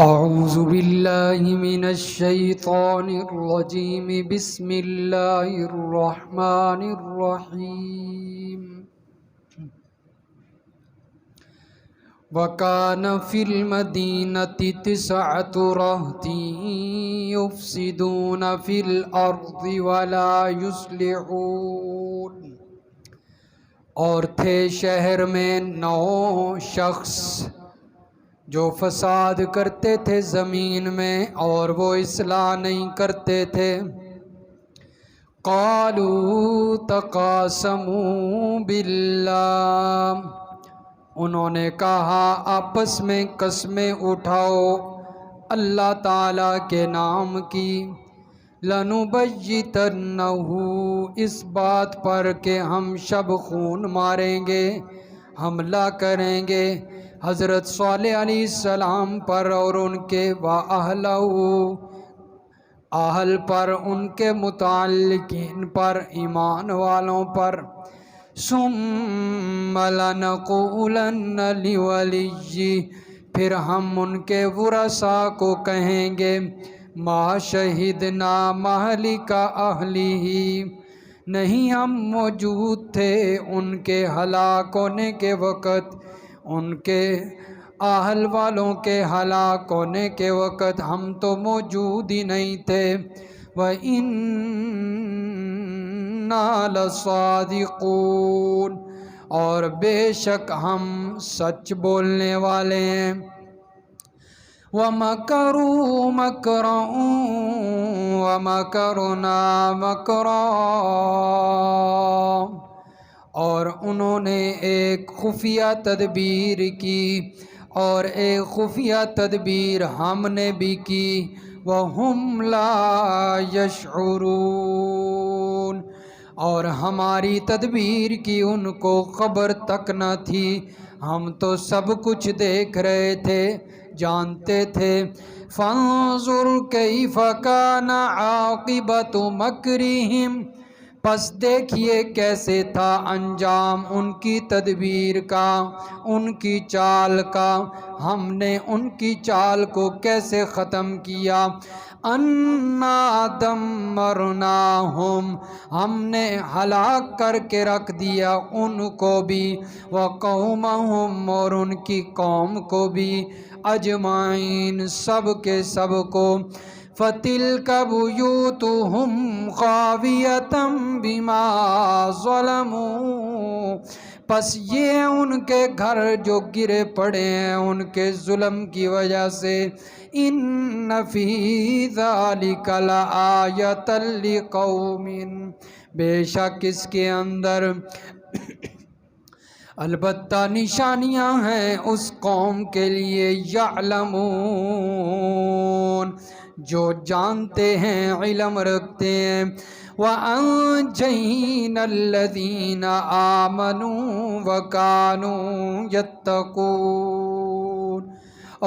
أعوذ بالله من الشيطان الرجيم بسم الله الرحمن الرحيم وكان في المدينة 9 رهط يفسدون في الأرض ولا يصلحون، اور تھے شہر میں 9 شخص جو فساد کرتے تھے زمین میں اور وہ اصلاح نہیں کرتے تھے۔ قالوا تقاسموا باللہ، انہوں نے کہا آپس میں قسمیں اٹھاؤ اللہ تعالیٰ کے نام کی، لَنُبَيِّتَنَّهُ، اس بات پر کہ ہم شب خون ماریں گے، حملہ کریں گے حضرت صالح علیہ السلام پر اور ان کے اہل پر، ان کے متعلقین پر، ایمان والوں پر۔ ثم لنقولن لولیہ، پھر ہم ان کے ورثاء کو کہیں گے، ما شہدنا مہلک اہلہ، نہیں ہم موجود تھے ان کے ہلاک ہونے کے وقت، ان کے اہل والوں کے ہلاک ہونے کے وقت ہم تو موجود ہی نہیں تھے۔ وَإِنَّا لَصَادِقُونَ، اور بے شک ہم سچ بولنے والے ہیں۔ وَمَكَرُوا مَكْرًا وَمَكَرْنَا مَكْرًا، اور انہوں نے ایک خفیہ تدبیر کی اور ایک خفیہ تدبیر ہم نے بھی کی، وَهُمْ لَا يَشْعُرُونَ، اور ہماری تدبیر کی ان کو خبر تک نہ تھی، ہم تو سب کچھ دیکھ رہے تھے، جانتے تھے۔ فَانظُرْ كَيْفَ كَانَ عَاقِبَةُ مَكْرِهِمْ، پس دیکھیے کیسے تھا انجام ان کی تدبیر کا، ان کی چال کا، ہم نے ان کی چال کو کیسے ختم کیا۔ اَنَّا دَمَّرْنَاهُمْ، ہم نے ہلاک کر کے رکھ دیا ان کو بھی، وَقَوْمَهُمْ، اور ان کی قوم کو بھی، اجمعین سب کے سب کو۔ فَتِلْكَ بُيُوتُهُمْ خَاوِيَةً بِمَا ظَلَمُوا، پس یہ ان کے گھر جو گرے پڑے ہیں ان کے ظلم کی وجہ سے۔ إِنَّ فِي ذَلِكَ لَآيَةً لِقَوْمٍ، بے شک اس کے اندر البتہ نشانیاں ہیں اس قوم کے لیے، یعلمون، جو جانتے ہیں، علم رکھتے ہیں۔ وَأَنجَيْنَا الَّذِينَ آمَنُوا وَكَانُوا يَتَّقُونَ،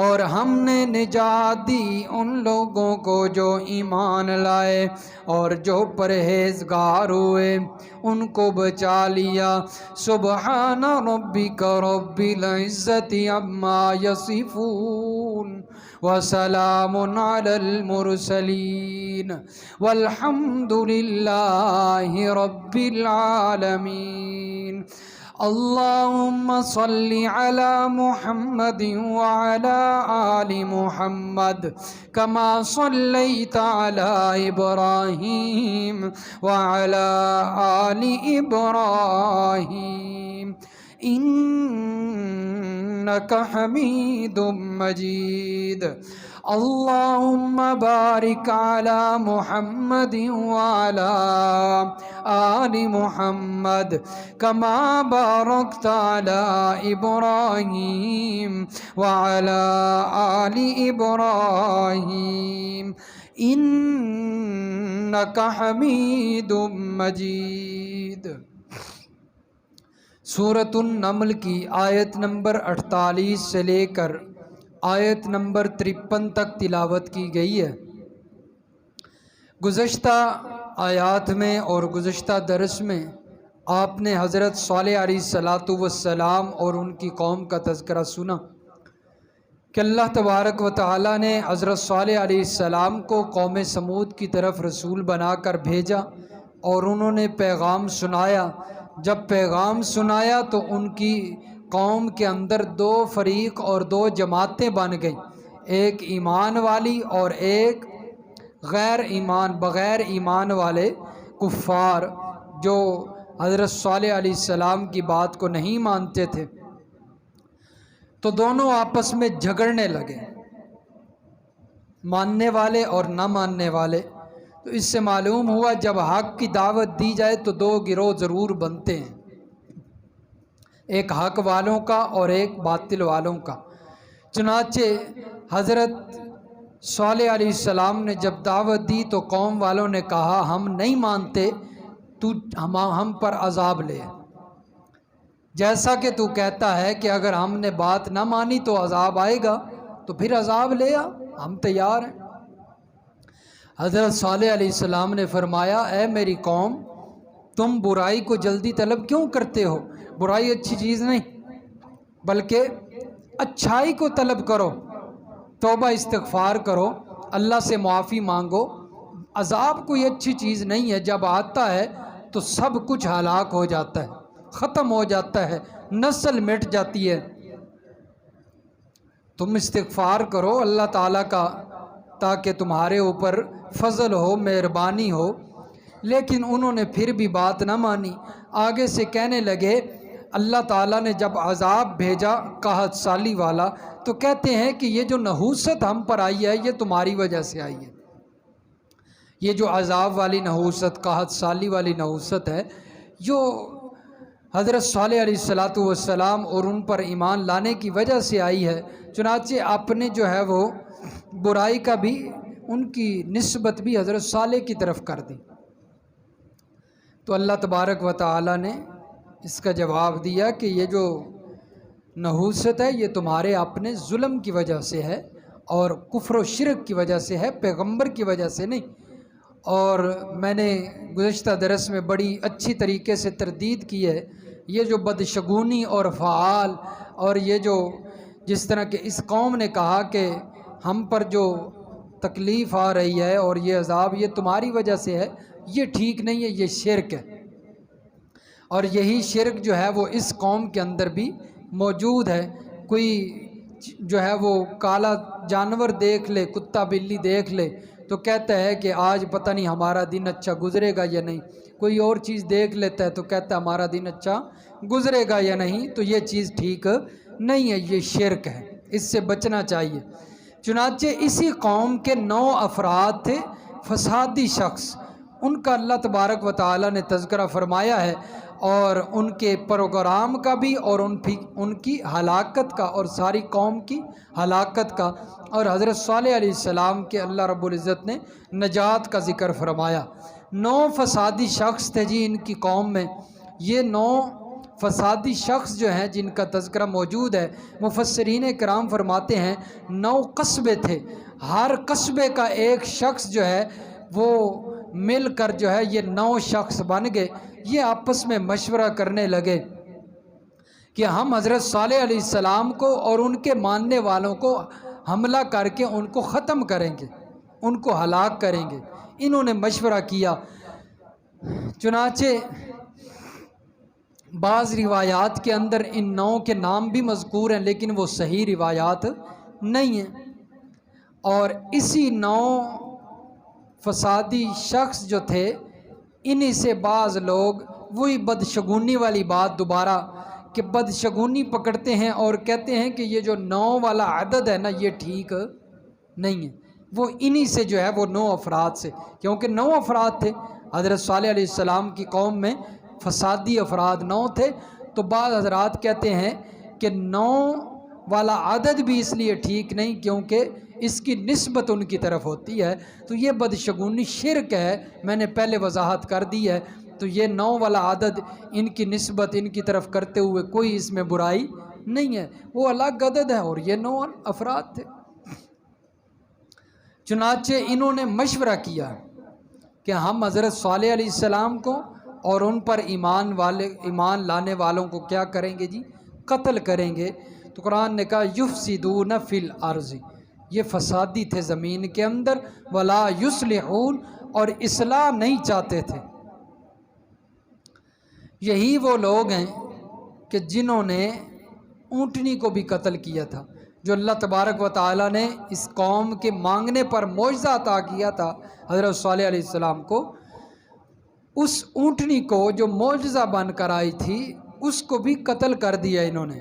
اور ہم نے نجات دی ان لوگوں کو جو ایمان لائے اور جو پرہیزگار ہوئے، ان کو بچا لیا۔ سبحان ربک رب العزت عما یصفون، وسلام علی المرسلین، والحمد للہ رب العالمین۔ اللہم صل علی محمد وعلی آل محمد کما صلیت علی ابراہیم وعلی آل ابراہیم انک حمید مجید۔ اللہم بارک علی محمد وعلی آل محمد کما بارکت علی ابراہیم وعلی آل ابراہیم انک حمید مجید۔ سورۃ النمل کی آیت نمبر 48 سے لے کر آیت نمبر 53 تک تلاوت کی گئی ہے۔ گزشتہ آیات میں اور گزشتہ درس میں آپ نے حضرت صالح علیہ الصلاۃ والسلام اور ان کی قوم کا تذکرہ سنا کہ اللہ تبارک و تعالی نے حضرت صالح علیہ السلام کو قوم سمود کی طرف رسول بنا کر بھیجا اور انہوں نے پیغام سنایا۔ جب پیغام سنایا تو ان کی قوم کے اندر دو فریق اور دو جماعتیں بن گئیں، ایک ایمان والی اور ایک بغیر ایمان والے کفار جو حضرت صالح علیہ السلام کی بات کو نہیں مانتے تھے۔ تو دونوں آپس میں جھگڑنے لگے، ماننے والے اور نہ ماننے والے۔ تو اس سے معلوم ہوا جب حق کی دعوت دی جائے تو دو گروہ ضرور بنتے ہیں، ایک حق والوں کا اور ایک باطل والوں کا۔ چنانچہ حضرت صالح علیہ السلام نے جب دعوت دی تو قوم والوں نے کہا ہم نہیں مانتے، تو ہم پر عذاب لے، جیسا کہ تو کہتا ہے کہ اگر ہم نے بات نہ مانی تو عذاب آئے گا، تو پھر عذاب لے آ، ہم تیار ہیں۔ حضرت صالح علیہ السلام نے فرمایا اے میری قوم، تم برائی کو جلدی طلب کیوں کرتے ہو؟ برائی اچھی چیز نہیں، بلکہ اچھائی کو طلب کرو، توبہ استغفار کرو، اللہ سے معافی مانگو۔ عذاب کوئی اچھی چیز نہیں ہے، جب آتا ہے تو سب کچھ ہلاک ہو جاتا ہے، ختم ہو جاتا ہے، نسل مٹ جاتی ہے۔ تم استغفار کرو اللہ تعالیٰ کا تاکہ تمہارے اوپر فضل ہو، مہربانی ہو۔ لیکن انہوں نے پھر بھی بات نہ مانی، آگے سے کہنے لگے اللہ تعالیٰ نے جب عذاب بھیجا قحط سالی والا تو کہتے ہیں کہ یہ جو نحوست ہم پر آئی ہے یہ تمہاری وجہ سے آئی ہے۔ یہ جو عذاب والی نحوست، قحط سالی والی نحوست ہے، جو حضرت صالح علیہ السلام اور ان پر ایمان لانے کی وجہ سے آئی ہے۔ چنانچہ اپنے جو ہے وہ برائی کا بھی، ان کی نسبت بھی حضرت صالح کی طرف کر دی۔ تو اللہ تبارک و تعالی نے اس کا جواب دیا کہ یہ جو نحوست ہے یہ تمہارے اپنے ظلم کی وجہ سے ہے اور کفر و شرک کی وجہ سے ہے، پیغمبر کی وجہ سے نہیں۔ اور میں نے گزشتہ درس میں بڑی اچھی طریقے سے تردید کی ہے، یہ جو بدشگونی اور فعال اور یہ جو جس طرح کہ اس قوم نے کہا کہ ہم پر جو تکلیف آ رہی ہے اور یہ عذاب یہ تمہاری وجہ سے ہے، یہ ٹھیک نہیں ہے، یہ شرک ہے۔ اور یہی شرک جو ہے وہ اس قوم کے اندر بھی موجود ہے۔ کوئی جو ہے وہ کالا جانور دیکھ لے، کتا بلی دیکھ لے تو کہتا ہے کہ آج پتہ نہیں ہمارا دن اچھا گزرے گا یا نہیں، کوئی اور چیز دیکھ لیتا ہے تو کہتا ہے ہمارا دن اچھا گزرے گا یا نہیں، تو یہ چیز ٹھیک نہیں ہے، یہ شرک ہے، اس سے بچنا چاہیے۔ چنانچہ اسی قوم کے 9 افراد تھے فسادی شخص، ان کا اللہ تبارک و تعالی نے تذکرہ فرمایا ہے، اور ان کے پروگرام کا بھی اور ان کی ہلاکت کا اور ساری قوم کی ہلاکت کا۔ اور حضرت صالح علیہ السلام کے اللہ رب العزت نے نجات کا ذکر فرمایا۔ 9 فسادی شخص تھے جی ان کی قوم میں۔ یہ 9 فسادی شخص جو ہیں جن کا تذکرہ موجود ہے، مفسرین کرام فرماتے ہیں 9 قصبے تھے، ہر قصبے کا ایک شخص جو ہے وہ مل کر جو ہے یہ 9 شخص بن گئے۔ یہ آپس میں مشورہ کرنے لگے کہ ہم حضرت صالح علیہ السلام کو اور ان کے ماننے والوں کو حملہ کر کے ان کو ختم کریں گے، ان کو ہلاک کریں گے۔ انہوں نے مشورہ کیا۔ چنانچہ بعض روایات کے اندر ان 9 کے نام بھی مذکور ہیں لیکن وہ صحیح روایات نہیں ہیں۔ اور اسی 9 فسادی شخص جو تھے انہی سے بعض لوگ وہی بدشگونی والی بات دوبارہ کہ بدشگونی پکڑتے ہیں اور کہتے ہیں کہ یہ جو 9 والا عدد ہے نا یہ ٹھیک نہیں ہے۔ وہ انہی سے جو ہے وہ 9 افراد سے، کیونکہ 9 افراد تھے حضرت صالح علیہ السلام کی قوم میں، فسادی افراد 9 تھے۔ تو بعض حضرات کہتے ہیں کہ 9 والا عدد بھی اس لیے ٹھیک نہیں کیونکہ اس کی نسبت ان کی طرف ہوتی ہے، تو یہ بدشگونی شرک ہے، میں نے پہلے وضاحت کر دی ہے۔ تو یہ 9 والا عدد ان کی نسبت ان کی طرف کرتے ہوئے کوئی اس میں برائی نہیں ہے، وہ الگ عدد ہے اور یہ 9 افراد تھے۔ چنانچہ انہوں نے مشورہ کیا کہ ہم حضرت صالح علیہ السلام کو اور ان پر ایمان لانے والوں کو کیا کریں گے جی؟ قتل کریں گے۔ تو قرآن نے کہا یفسدون فی الارض، یہ فسادی تھے زمین کے اندر، ولا یصلحون، اور اصلاح نہیں چاہتے تھے۔ یہی وہ لوگ ہیں کہ جنہوں نے اونٹنی کو بھی قتل کیا تھا، جو اللہ تبارک و تعالیٰ نے اس قوم کے مانگنے پر معجزہ عطا کیا تھا حضرت صالح علیہ السلام کو، اس اونٹنی کو جو معجزہ بن کر آئی تھی اس کو بھی قتل کر دیا انہوں نے،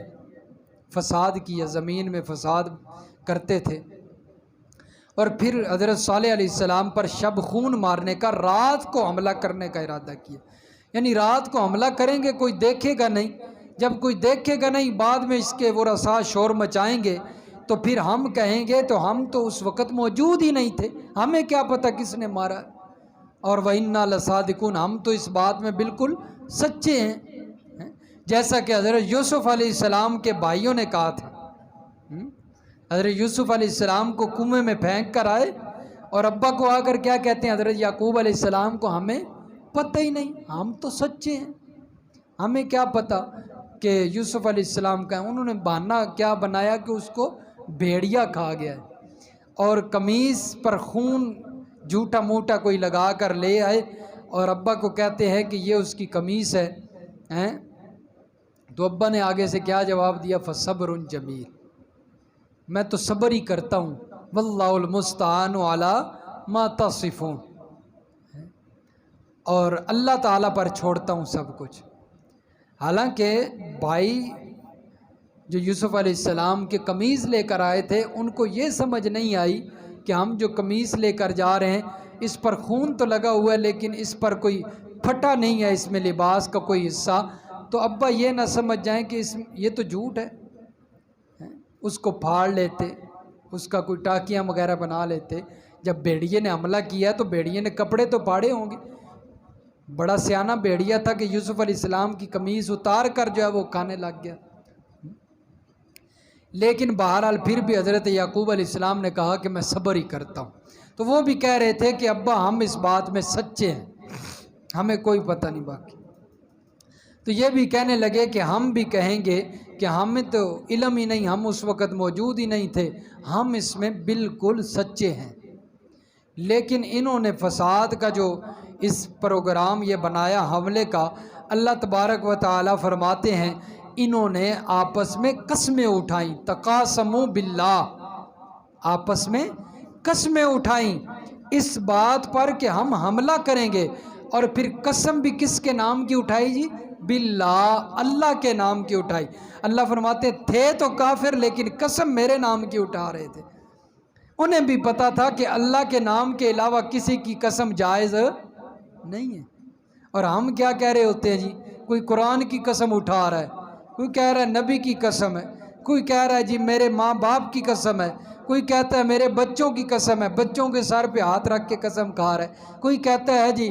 فساد کیا، زمین میں فساد کرتے تھے۔ اور پھر حضرت صالح علیہ السلام پر شب خون مارنے کا، رات کو حملہ کرنے کا ارادہ کیا، یعنی رات کو حملہ کریں گے، کوئی دیکھے گا نہیں، جب کوئی دیکھے گا نہیں بعد میں اس کے ورثاء شور مچائیں گے تو پھر ہم کہیں گے تو ہم تو اس وقت موجود ہی نہیں تھے، ہمیں کیا پتہ کس نے مارا، اور وَإِنَّا لَصَادِقُونَ، ہم تو اس بات میں بالکل سچے ہیں، جیسا کہ حضرت یوسف علیہ السلام کے بھائیوں نے کہا تھا۔ حضرت یوسف علیہ السلام کو کنویں میں پھینک کر آئے اور ابا کو آ کر کیا کہتے ہیں حضرت یعقوب علیہ السلام کو، ہمیں پتہ ہی نہیں، ہم تو سچے ہیں، ہمیں کیا پتہ کہ یوسف علیہ السلام کا ہے۔ انہوں نے بہانہ کیا بنایا کہ اس کو بھیڑیا کھا گیا ہے، اور قمیص پر خون جھوٹا موٹا کوئی لگا کر لے آئے اور ابا کو کہتے ہیں کہ یہ اس کی قمیص ہے، تو ابا نے آگے سے کیا جواب دیا؟ فصبر جمیل، میں تو صبر ہی کرتا ہوں، واللہ المستعان علی ما تصفون، اور اللہ تعالیٰ پر چھوڑتا ہوں سب کچھ۔ حالانکہ بھائی جو یوسف علیہ السلام کے قمیض لے کر آئے تھے ان کو یہ سمجھ نہیں آئی کہ ہم جو قمیض لے کر جا رہے ہیں اس پر خون تو لگا ہوا ہے لیکن اس پر کوئی پھٹا نہیں ہے، اس میں لباس کا کوئی حصہ، تو ابا یہ نہ سمجھ جائیں کہ یہ تو جھوٹ ہے، اس کو پھاڑ لیتے، اس کا کوئی ٹاکیاں وغیرہ بنا لیتے۔ جب بھیڑیے نے حملہ کیا تو بھیڑیے نے کپڑے تو پھاڑے ہوں گے، بڑا سیانہ بھیڑیا تھا کہ یوسف علیہ السلام کی قمیض اتار کر جو ہے وہ کھانے لگ گیا۔ لیکن بہرحال پھر بھی حضرت یعقوب علیہ السلام نے کہا کہ میں صبر ہی کرتا ہوں، تو وہ بھی کہہ رہے تھے کہ ابا ہم اس بات میں سچے ہیں، ہمیں کوئی پتہ نہیں باقی۔ تو یہ بھی کہنے لگے کہ ہم بھی کہیں گے کہ ہمیں تو علم ہی نہیں، ہم اس وقت موجود ہی نہیں تھے، ہم اس میں بالکل سچے ہیں۔ لیکن انہوں نے فساد کا جو اس پروگرام یہ بنایا حملے کا، اللہ تبارک و تعالی فرماتے ہیں انہوں نے آپس میں قسمیں اٹھائیں، تقاسموا باللہ، آپس میں قسمیں اٹھائیں اس بات پر کہ ہم حملہ کریں گے، اور پھر قسم بھی کس کے نام کی اٹھائی جی؟ باللہ، اللہ کے نام کی اٹھائی۔ اللہ فرماتے تھے تو کافر لیکن قسم میرے نام کی اٹھا رہے تھے، انہیں بھی پتا تھا کہ اللہ کے نام کے علاوہ کسی کی قسم جائز نہیں ہے۔ اور ہم کیا کہہ رہے ہوتے ہیں جی؟ کوئی قرآن کی قسم اٹھا رہا ہے، کوئی کہہ رہا ہے نبی کی قسم ہے، کوئی کہہ رہا ہے جی میرے ماں باپ کی قسم ہے، کوئی کہتا ہے میرے بچوں کی قسم ہے، بچوں کے سر پہ ہاتھ رکھ کے قسم کھا رہا ہے، کوئی کہتا ہے جی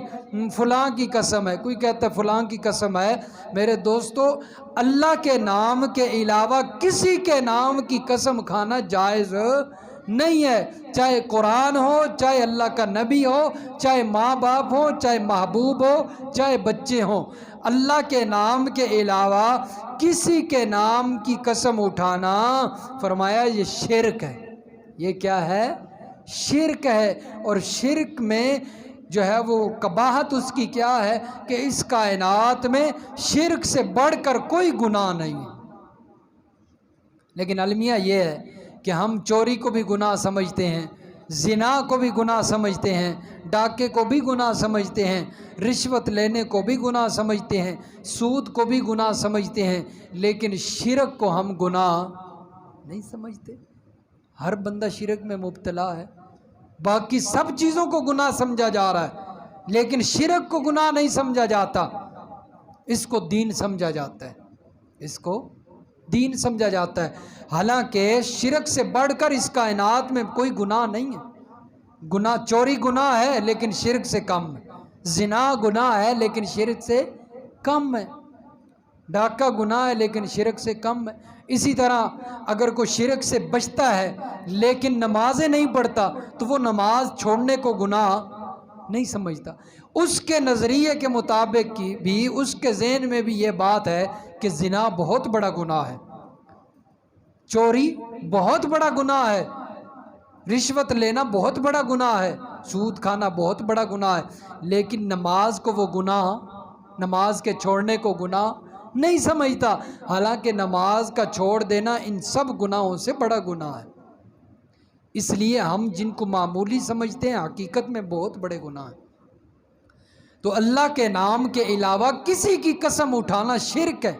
فلاں کی قسم ہے، کوئی کہتا ہے فلاں کی قسم ہے۔ میرے دوستو، اللہ کے نام کے علاوہ کسی کے نام کی قسم کھانا جائز نہیں ہے، چاہے قرآن ہو، چاہے اللہ کا نبی ہو، چاہے ماں باپ ہو، چاہے محبوب ہو، چاہے بچے ہوں۔ اللہ کے نام کے علاوہ کسی کے نام کی قسم اٹھانا، فرمایا یہ شرک ہے۔ یہ کیا ہے؟ شرک ہے۔ اور شرک میں جو ہے وہ قباحت اس کی کیا ہے کہ اس کائنات میں شرک سے بڑھ کر کوئی گناہ نہیں ہے۔ لیکن المیہ یہ ہے کہ ہم چوری کو بھی گناہ سمجھتے ہیں، زنا کو بھی گناہ سمجھتے ہیں، ڈاکے کو بھی گناہ سمجھتے ہیں، رشوت لینے کو بھی گناہ سمجھتے ہیں، سود کو بھی گناہ سمجھتے ہیں، لیکن شرک کو ہم گناہ نہیں سمجھتے۔ ہر بندہ شرک میں مبتلا ہے، باقی سب چیزوں کو گناہ سمجھا جا رہا ہے لیکن شرک کو گناہ نہیں سمجھا جاتا، اس کو دین سمجھا جاتا ہے، اس کو دین سمجھا جاتا ہے۔ حالانکہ شرک سے بڑھ کر اس کائنات میں کوئی گناہ نہیں ہے۔ گناہ، چوری گناہ ہے لیکن شرک سے کم ہے، زنا گناہ ہے لیکن شرک سے کم ہے، ڈاکہ گناہ ہے لیکن شرک سے کم ہے۔ اسی طرح اگر کوئی شرک سے بچتا ہے لیکن نمازیں نہیں پڑھتا تو وہ نماز چھوڑنے کو گناہ نہیں سمجھتا۔ اس کے نظریے کے مطابق کی بھی اس کے ذہن میں بھی یہ بات ہے کہ زنا بہت بڑا گناہ ہے، چوری بہت بڑا گناہ ہے، رشوت لینا بہت بڑا گناہ ہے، سود کھانا بہت بڑا گناہ ہے، لیکن نماز کو وہ گناہ، نماز کے چھوڑنے کو گناہ نہیں سمجھتا، حالانکہ نماز کا چھوڑ دینا ان سب گناہوں سے بڑا گناہ ہے۔ اس لیے ہم جن کو معمولی سمجھتے ہیں حقیقت میں بہت بڑے گناہ ہیں۔ تو اللہ کے نام کے علاوہ کسی کی قسم اٹھانا شرک ہے۔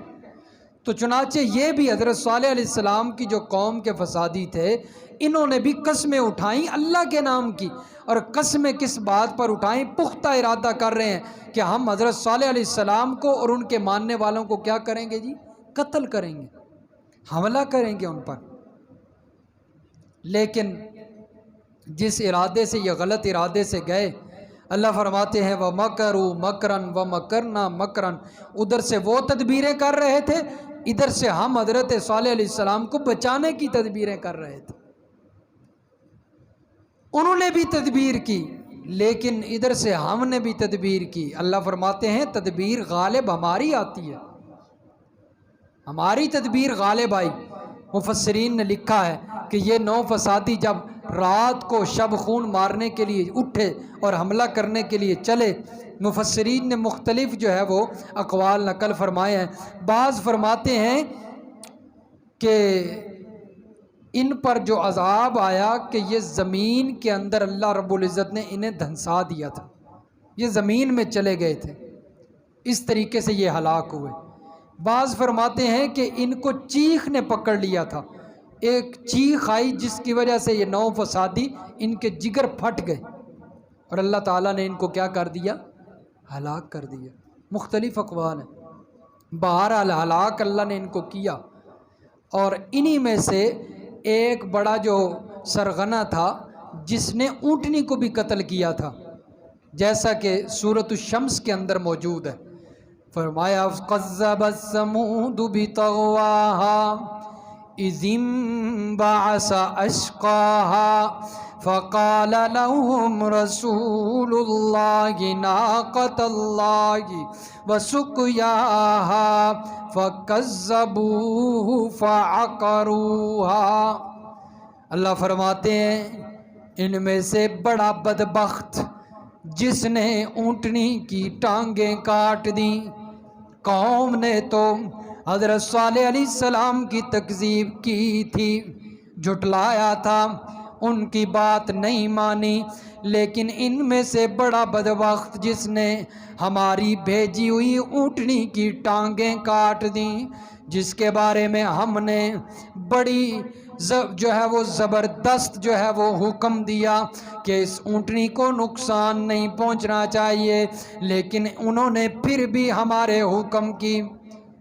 تو چنانچہ یہ بھی حضرت صالح علیہ السلام کی جو قوم کے فسادی تھے، انہوں نے بھی قسمیں اٹھائیں اللہ کے نام کی، اور قسمیں کس بات پر اٹھائیں؟ پختہ ارادہ کر رہے ہیں کہ ہم حضرت صالح علیہ السلام کو اور ان کے ماننے والوں کو کیا کریں گے جی؟ قتل کریں گے، حملہ کریں گے ان پر۔ لیکن جس ارادے سے یہ غلط ارادے سے گئے، اللہ فرماتے ہیں وَمَكَرُوا مَكْرًا وَمَكَرْنَا مَكْرًا، ادھر سے وہ تدبیریں کر رہے تھے، ادھر سے ہم حضرت صالح علیہ السلام کو بچانے کی تدبیریں کر رہے تھے۔ انہوں نے بھی تدبیر کی، لیکن ادھر سے ہم نے بھی تدبیر کی۔ اللہ فرماتے ہیں تدبیر غالب ہماری آتی ہے، ہماری تدبیر غالب آئی۔ مفسرین نے لکھا ہے کہ یہ 9 فسادی جب رات کو شب خون مارنے کے لیے اٹھے اور حملہ کرنے کے لیے چلے، مفسرین نے مختلف جو ہے وہ اقوال نقل فرمائے ہیں۔ بعض فرماتے ہیں کہ ان پر جو عذاب آیا کہ یہ زمین کے اندر اللہ رب العزت نے انہیں دھنسا دیا تھا، یہ زمین میں چلے گئے تھے، اس طریقے سے یہ ہلاک ہوئے۔ بعض فرماتے ہیں کہ ان کو چیخ نے پکڑ لیا تھا، ایک چیخ آئی جس کی وجہ سے یہ 9 فسادی ان کے جگر پھٹ گئے، اور اللہ تعالیٰ نے ان کو کیا کر دیا؟ ہلاک کر دیا۔ مختلف اقوال ہیں، بہرحال ہلاک اللہ نے ان کو کیا۔ اور انہی میں سے ایک بڑا جو سرغنہ تھا جس نے اونٹنی کو بھی قتل کیا تھا، جیسا کہ سورۃ الشمس کے اندر موجود ہے۔ فرمایا قذبت ثمود بطغواها اذ انبعث اشقاها فقال لهم رسول الله ناقة الله وسقياها فكذبوه فعقروها۔ اللہ فرماتے ہیں ان میں سے بڑا بدبخت جس نے اونٹنی کی ٹانگیں کاٹ دیں۔ قوم نے تو حضرت صالح علیہ السلام کی تکذیب کی تھی، جھٹلایا تھا، ان کی بات نہیں مانی، لیکن ان میں سے بڑا بدبخت جس نے ہماری بھیجی ہوئی اونٹنی کی ٹانگیں کاٹ دیں، جس کے بارے میں ہم نے بڑی جو ہے وہ زبردست جو ہے وہ حکم دیا کہ اس اونٹنی کو نقصان نہیں پہنچنا چاہیے، لیکن انہوں نے پھر بھی ہمارے حکم کی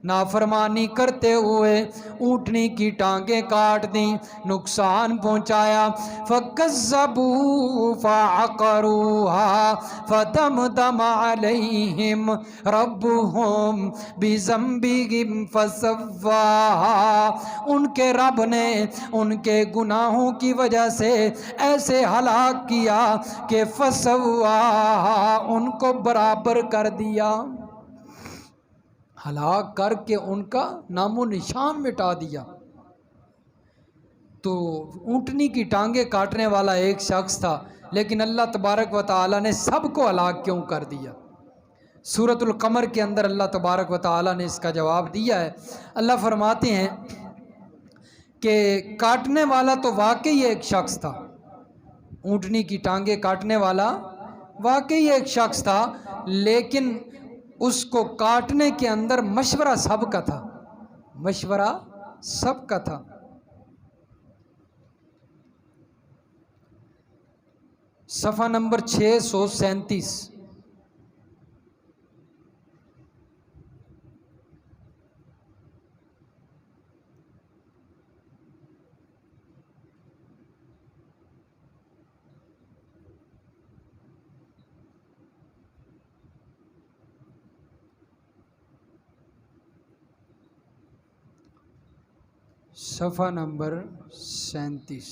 نافرمانی کرتے ہوئے اونٹنی کی ٹانگیں کاٹ دیں، نقصان پہنچایا۔ فَكَذَّبُوا فَعَقَرُوهَا فَدَمْدَمَ عَلَيْهِمْ رَبُّهُمْ بِذَنبِهِمْ فَسَوَّاهَا، ان کے رب نے ان کے گناہوں کی وجہ سے ایسے ہلاک کیا کہ فَسَوَّاهَا، ان کو برابر کر دیا، ہلاک کر کے ان کا نام و نشان مٹا دیا۔ تو اونٹنی کی ٹانگیں کاٹنے والا ایک شخص تھا، لیکن اللہ تبارک و تعالیٰ نے سب کو ہلاک کیوں کر دیا؟ سورۃ القمر کے اندر اللہ تبارک و تعالیٰ نے اس کا جواب دیا ہے۔ اللہ فرماتے ہیں کہ کاٹنے والا تو واقعی ایک شخص تھا، اونٹنی کی ٹانگیں کاٹنے والا واقعی ایک شخص تھا، لیکن اس کو کاٹنے کے اندر مشورہ سب کا تھا، مشورہ سب کا تھا۔ صفحہ نمبر 637۔ صفحہ نمبر 37۔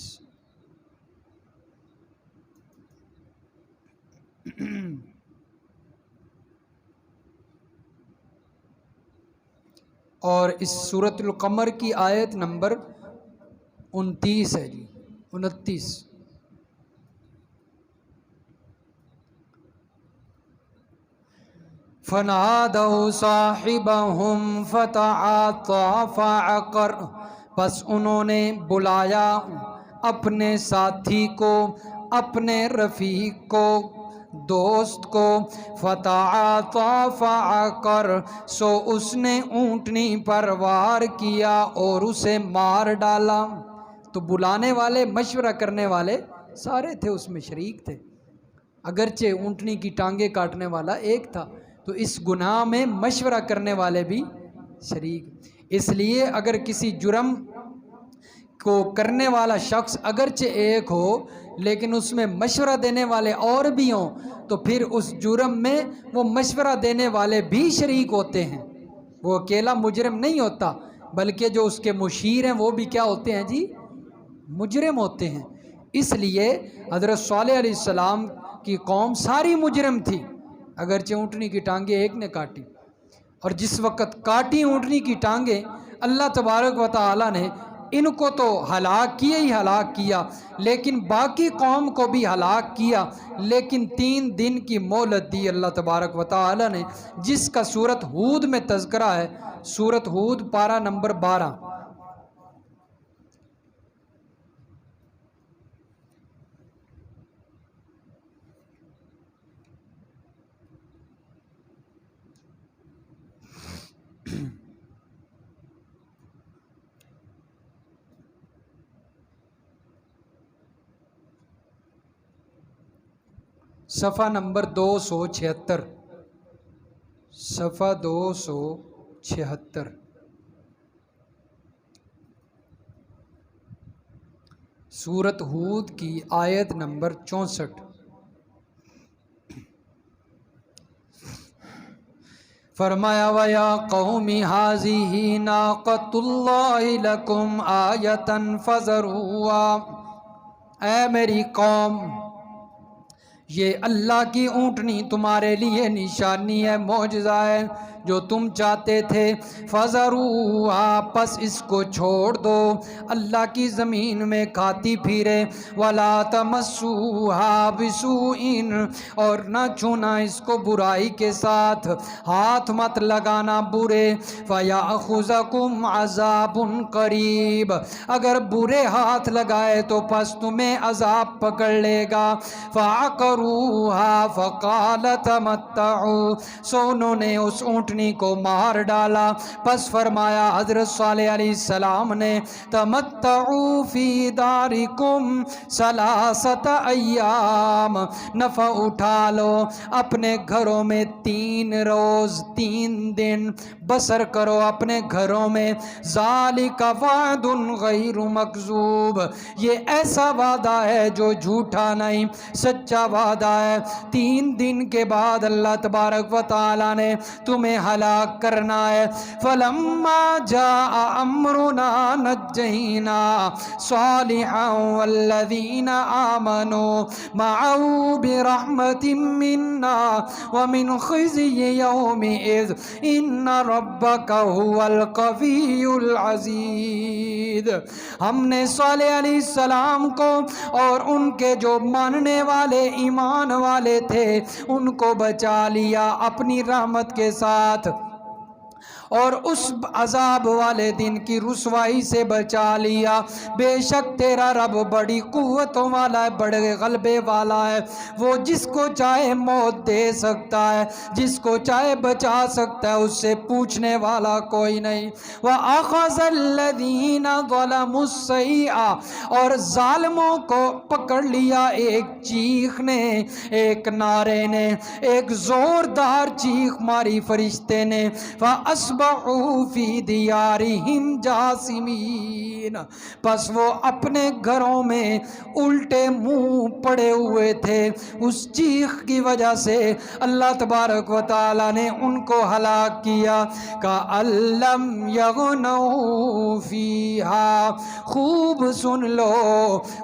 اور اس سورۃ القمر کی آیت نمبر 29 ہے جی، 29۔ فَنَادَوْا صَاحِبَهُمْ فَتَعَاطَىٰ فَعَقَرَ، پس انہوں نے بلایا اپنے ساتھی کو، اپنے رفیق کو، دوست کو، فَتَعَاطَىٰ فَعَقَرَ، سو اس نے اونٹنی پر وار کیا اور اسے مار ڈالا۔ تو بلانے والے، مشورہ کرنے والے سارے تھے، اس میں شریک تھے، اگرچہ اونٹنی کی ٹانگیں کاٹنے والا ایک تھا، تو اس گناہ میں مشورہ کرنے والے بھی شریک۔ اس لیے اگر کسی جرم کو کرنے والا شخص اگرچہ ایک ہو لیکن اس میں مشورہ دینے والے اور بھی ہوں، تو پھر اس جرم میں وہ مشورہ دینے والے بھی شریک ہوتے ہیں، وہ اکیلا مجرم نہیں ہوتا، بلکہ جو اس کے مشیر ہیں وہ بھی کیا ہوتے ہیں جی؟ مجرم ہوتے ہیں۔ اس لیے حضرت صالح علیہ السلام کی قوم ساری مجرم تھی، اگرچہ اونٹنی کی ٹانگیں ایک نے کاٹی، اور جس وقت کاٹی اونٹنی کی ٹانگیں، اللہ تبارک و تعالی نے ان کو تو ہلاک کیا، لیکن باقی قوم کو بھی ہلاک کیا، لیکن 3 دن کی مہلت دی اللہ تبارک و تعالی نے، جس کا سورۃ ہود میں تذکرہ ہے، سورۃ ہود پارہ نمبر 12۔ صفحہ نمبر 276، صفحہ 276، سورۃ ہود کی آیت نمبر 64۔ فرمایا وَيَا قَوْمِ هَٰذِهِ نَاقَةُ اللَّهِ لَكُمْ آیَةً فَذَرُوهَا، اے میری قوم، یہ اللہ کی اونٹنی تمہارے لیے نشانی ہے، معجزہ ہے جو تم چاہتے تھے، فَذَرُوهَا، پس اس کو چھوڑ دو، اللہ کی زمین میں کھاتی پھرے، وَلَا تَمَسُّوهَا بِسُوءٍ، اور نہ چھونا اس کو برائی کے ساتھ، ہاتھ مت لگانا برے، فَيَأْخُذَكُمْ عَذَابٌ قَرِيبٌ، اگر برے ہاتھ لگائے تو پس تمہیں عذاب پکڑ لے گا، فَعَقَرُوهَا فَقَالَ تَمَتَّعُوا، سو انہوں نے اس اونٹنی کو مار ڈالا، پس فرمایا حضرت صالح علیہ السلام نے، تَمَتَّعُوا فِي دَارِكُمْ 3 ایام، نفع اٹھا لو اپنے گھروں میں 3 روز 3 دن بسر کرو اپنے گھروں میں، ذَلِكَ وَعْدٌ غَيْرُ مَكْذُوبٍ، یہ ایسا وعدہ ہے جو جھوٹا نہیں، سچا وعدہ ہے، 3 دن کے بعد اللہ تبارک و تعالی نے تمہیں ہلاک کرنا ہے۔ فَلَمَّا جَاءَ أَمْرُنَا نَجَّيْنَا صَالِحًا وَالَّذِينَ آمَنُوا مَعَهُ بِرَحْمَةٍ مِّنَّا وَمِنْ خِزْيِ يَوْمِئِذٍ إِنَّ رَبَّكَ هُوَ الْقَوِيُّ الْعَزِيزُ، ہم نے صالح علیہ السلام کو اور ان کے جو ماننے والے ایمان والے تھے ان کو بچا لیا اپنی رحمت کے ساتھ، اور اس عذاب والے دن کی رسوائی سے بچا لیا۔ بے شک تیرا رب بڑی قوتوں والا ہے، بڑے غلبے والا ہے، وہ جس کو چاہے موت دے سکتا ہے، جس کو چاہے بچا سکتا ہے، اس سے پوچھنے والا کوئی نہیں۔ وَأَخَذَ الَّذِينَ ظَلَمُوا السَّيِّئَةَ، اور ظالموں کو پکڑ لیا ایک چیخ نے، ایک نعرے نے، ایک زوردار چیخ ماری فرشتے نے، فَأَصْبَحُوا فِي دِيَارِهِمْ جَاثِمِينَ، پس وہ اپنے گھروں میں الٹے منہ پڑے ہوئے تھے، اس چیخ کی وجہ سے اللہ تبارک و تعالی نے ان کو ہلاک کیا۔ کَأَن لَّمْ يَغْنَوْا فِيهَا، خوب سن لو،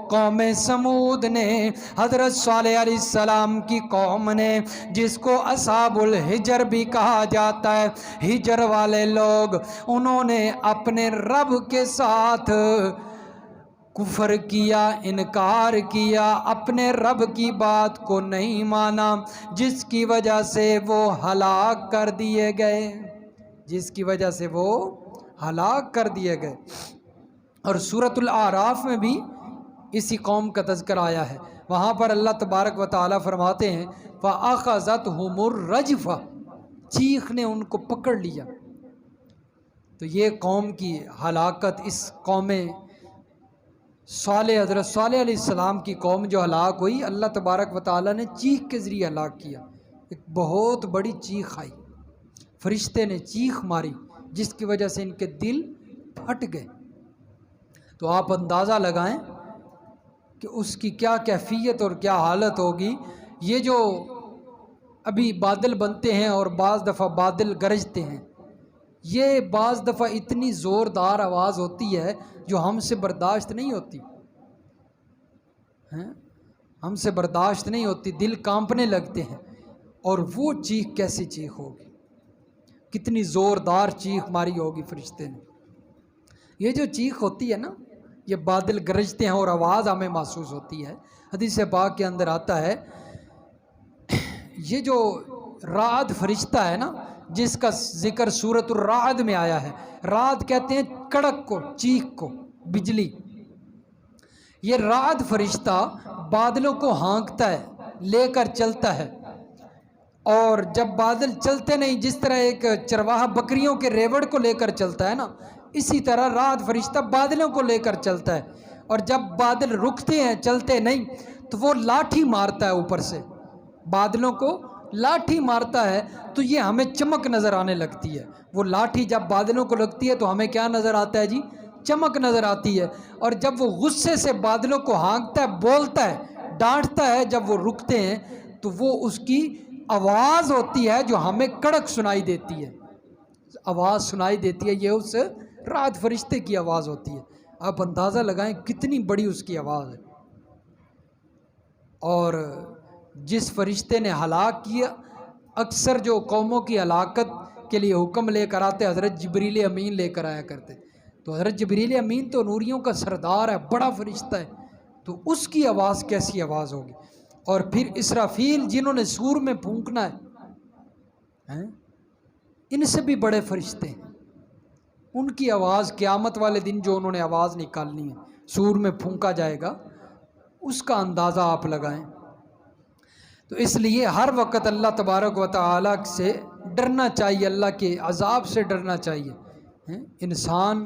قوم سمود نے، حضرت صالح علیہ السلام کی قوم نے، جس کو اصحاب الحجر بھی کہا جاتا ہے، ہجر والے لوگ، انہوں نے اپنے رب کے ساتھ کفر کیا، انکار کیا، اپنے رب کی بات کو نہیں مانا، جس کی وجہ سے وہ ہلاک کر دیے گئے، جس کی وجہ سے وہ ہلاک کر دیے گئے۔ اور سورۃ الاعراف میں بھی اسی قوم کا تذکرہ آیا ہے، وہاں پر اللہ تبارک و تعالیٰ فرماتے ہیں فَأَخَذَتْهُمُ الرَّجْفَةُ، چیخ نے ان کو پکڑ لیا۔ تو یہ قوم کی ہلاکت، اس قوم صالح، حضرت صالح علیہ السلام کی قوم جو ہلاک ہوئی، اللہ تبارک و تعالیٰ نے چیخ کے ذریعے ہلاک کیا، ایک بہت بڑی چیخ آئی، فرشتے نے چیخ ماری جس کی وجہ سے ان کے دل پھٹ گئے۔ تو آپ اندازہ لگائیں کہ اس کی کیا کیفیت اور کیا حالت ہوگی۔ یہ جو ابھی بادل بنتے ہیں اور بعض دفعہ بادل گرجتے ہیں، یہ بعض دفعہ اتنی زوردار آواز ہوتی ہے جو ہم سے برداشت نہیں ہوتی، ہم سے برداشت نہیں ہوتی، دل کانپنے لگتے ہیں۔ اور وہ چیخ کیسی چیخ ہوگی، کتنی زوردار چیخ ماری ہوگی فرشتے نے۔ یہ جو چیخ ہوتی ہے نا، یہ بادل گرجتے ہیں اور آواز ہمیں محسوس ہوتی ہے۔ حدیث پاک کے اندر آتا ہے، یہ جو رعد فرشتہ ہے نا، جس کا ذکر سورۃ الرعد میں آیا ہے، رعد کہتے ہیں کڑک کو، چیخ کو، بجلی۔ یہ رعد فرشتہ بادلوں کو ہانکتا ہے، لے کر چلتا ہے، اور جب بادل چلتے نہیں، جس طرح ایک چرواہا بکریوں کے ریوڑ کو لے کر چلتا ہے نا، اسی طرح رعد فرشتہ بادلوں کو لے کر چلتا ہے، اور جب بادل رکتے ہیں، چلتے نہیں، تو وہ لاٹھی مارتا ہے اوپر سے، بادلوں کو لاٹھی مارتا ہے، تو یہ ہمیں چمک نظر آنے لگتی ہے۔ وہ لاٹھی جب بادلوں کو لگتی ہے تو ہمیں کیا نظر آتا ہے جی؟ چمک نظر آتی ہے۔ اور جب وہ غصے سے بادلوں کو ہانکتا ہے، بولتا ہے، ڈانٹتا ہے، جب وہ رکتے ہیں تو وہ اس کی آواز ہوتی ہے جو ہمیں کڑک سنائی دیتی ہے، آواز سنائی دیتی ہے، یہ اس رعد فرشتے کی آواز ہوتی ہے۔ آپ اندازہ لگائیں کتنی بڑی اس کی آواز ہے۔ اور جس فرشتے نے ہلاک کیا، اکثر جو قوموں کی ہلاکت کے لیے حکم لے کر آتے، حضرت جبریل امین لے کر آیا کرتے۔ تو حضرت جبریل امین تو نوریوں کا سردار ہے، بڑا فرشتہ ہے، تو اس کی آواز کیسی آواز ہوگی۔ اور پھر اسرافیل جنہوں نے سور میں پھونکنا ہے، ان سے بھی بڑے فرشتے ہیں، ان کی آواز قیامت والے دن جو انہوں نے آواز نکالنی ہے، سور میں پھونکا جائے گا، اس کا اندازہ آپ لگائیں۔ تو اس لیے ہر وقت اللہ تبارک و تعالیٰ سے ڈرنا چاہیے، اللہ کے عذاب سے ڈرنا چاہیے۔ انسان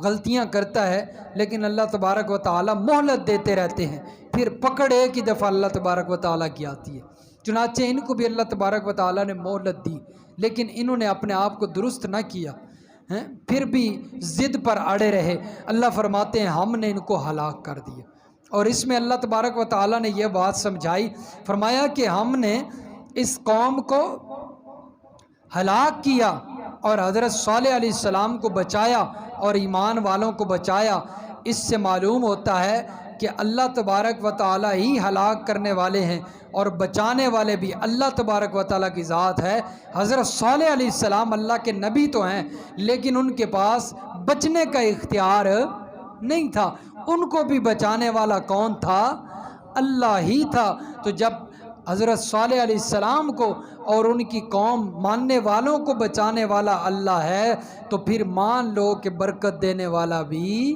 غلطیاں کرتا ہے، لیکن اللہ تبارک و تعالیٰ مہلت دیتے رہتے ہیں، پھر پکڑ ایک ہی دفعہ اللہ تبارک و تعالیٰ کی آتی ہے۔ چنانچہ ان کو بھی اللہ تبارک و تعالیٰ نے مہلت دی، لیکن انہوں نے اپنے آپ کو درست نہ کیا، پھر بھی ضد پر اڑے رہے۔ اللہ فرماتے ہیں ہم نے ان کو ہلاک کر دیا۔ اور اس میں اللہ تبارک و تعالیٰ نے یہ بات سمجھائی، فرمایا کہ ہم نے اس قوم کو ہلاک کیا اور حضرت صالح علیہ السلام کو بچایا اور ایمان والوں کو بچایا۔ اس سے معلوم ہوتا ہے کہ اللہ تبارک و تعالیٰ ہی ہلاک کرنے والے ہیں اور بچانے والے بھی اللہ تبارک و تعالیٰ کی ذات ہے۔ حضرت صالح علیہ السلام اللہ کے نبی تو ہیں، لیکن ان کے پاس بچنے کا اختیار نہیں تھا، ان کو بھی بچانے والا کون تھا؟ اللہ ہی تھا۔ تو جب حضرت صالح علیہ السلام کو اور ان کی قوم ماننے والوں کو بچانے والا اللہ ہے، تو پھر مان لو کہ برکت دینے والا بھی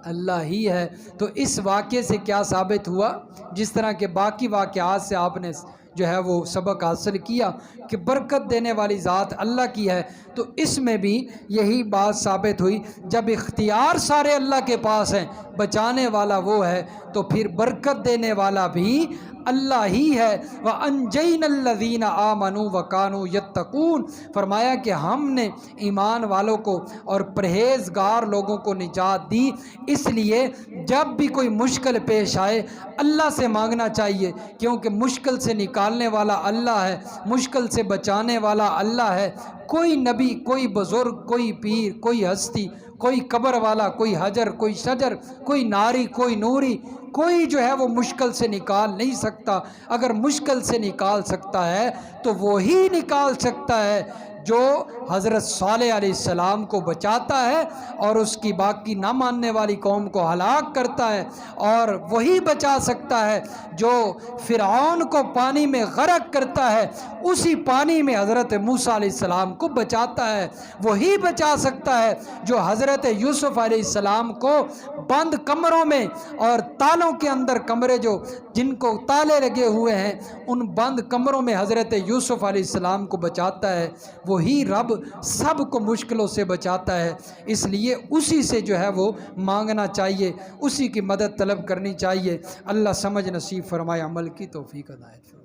اللہ ہی ہے۔ تو اس واقعے سے کیا ثابت ہوا؟ جس طرح کے باقی واقعات سے آپ نے جو ہے وہ سبق حاصل کیا کہ برکت دینے والی ذات اللہ کی ہے، تو اس میں بھی یہی بات ثابت ہوئی، جب اختیار سارے اللہ کے پاس ہیں، بچانے والا وہ ہے، تو پھر برکت دینے والا بھی اللہ ہی ہے۔ وَأَنْجَيْنَا الَّذِينَ آمَنُوا وَكَانُوا يَتَّقُونَ، فرمایا کہ ہم نے ایمان والوں کو اور پرہیزگار لوگوں کو نجات دی۔ اس لیے جب بھی کوئی مشکل پیش آئے اللہ سے مانگنا چاہیے، کیونکہ مشکل سے نکالنے والا اللہ ہے، مشکل سے بچانے والا اللہ ہے۔ کوئی نبی، کوئی بزرگ، کوئی پیر، کوئی ہستی، کوئی قبر والا، کوئی حجر، کوئی شجر، کوئی ناری، کوئی نوری، کوئی جو ہے وہ مشکل سے نکال نہیں سکتا۔ اگر مشکل سے نکال سکتا ہے تو وہی نکال سکتا ہے جو حضرت صالح علیہ السلام کو بچاتا ہے اور اس کی باقی نہ ماننے والی قوم کو ہلاک کرتا ہے، اور وہی بچا سکتا ہے جو فرعون کو پانی میں غرق کرتا ہے، اسی پانی میں حضرت موسیٰ علیہ السلام کو بچاتا ہے۔ وہی بچا سکتا ہے جو حضرت یوسف علیہ السلام کو بند کمروں میں اور تالوں کے اندر، کمرے جو جن کو تالے لگے ہوئے ہیں، ان بند کمروں میں حضرت یوسف علیہ السلام کو بچاتا ہے۔ وہی رب سب کو مشکلوں سے بچاتا ہے، اس لیے اسی سے جو ہے وہ مانگنا چاہیے، اسی کی مدد طلب کرنی چاہیے۔ اللہ سمجھ نصیب فرمائے، عمل کی توفیق عنایت فرمائے۔